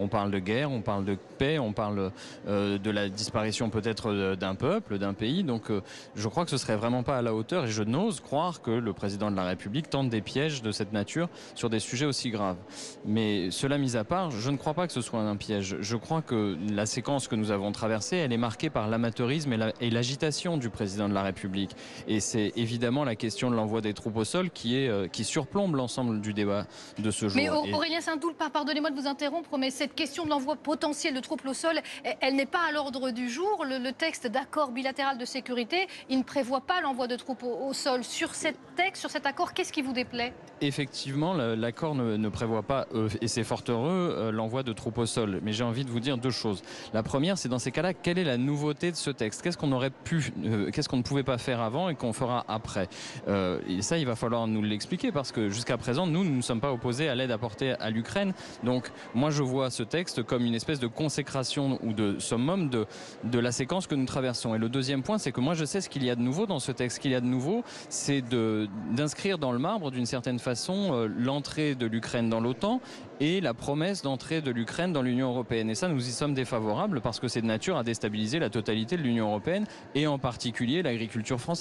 On parle de guerre, on parle de paix, on parle de la disparition peut-être d'un peuple, d'un pays. Donc je crois que ce serait vraiment pas à la hauteur et je n'ose croire que le président de la République tente des pièges de cette nature sur des sujets aussi graves. Mais cela mis à part, je ne crois pas que ce soit un piège. Je crois que la séquence que nous avons traversée, elle est marquée par l'amateurisme et l'agitation du président de la République. Et c'est évidemment la question de l'envoi des troupes au sol qui surplombe l'ensemble du débat de ce jour. Mais Aurélien Saint-Doul, pardonnez-moi de vous interrompre, mais cette question de l'envoi potentiel de troupes au sol, elle n'est pas à l'ordre du jour. Le texte d'accord bilatéral de sécurité, il ne prévoit pas l'envoi de troupes au sol. Sur cet texte, sur cet accord, qu'est-ce qui vous déplaît? Effectivement, l'accord ne prévoit pas, et c'est fort heureux, l'envoi de troupes au sol. Mais j'ai envie de vous dire deux choses. La première, c'est dans ces cas-là, quelle est la nouveauté de ce texte? Qu'est-ce qu'on ne pouvait pas faire avant et qu'on fera après? Et ça, il va falloir nous l'expliquer parce que jusqu'à présent, nous ne sommes pas opposés à l'aide apportée à l'Ukraine. Donc, moi, je vois ce texte comme une espèce de consécration ou de summum de la séquence que nous traversons. Et le deuxième point, c'est que moi, je sais ce qu'il y a de nouveau dans ce texte. Ce qu'il y a de nouveau, c'est d'inscrire dans le marbre, d'une certaine façon, l'entrée de l'Ukraine dans l'OTAN et la promesse d'entrée de l'Ukraine dans l'Union européenne. Et ça, nous y sommes défavorables parce que c'est de nature à déstabiliser la totalité de l'Union européenne et en particulier l'agriculture française.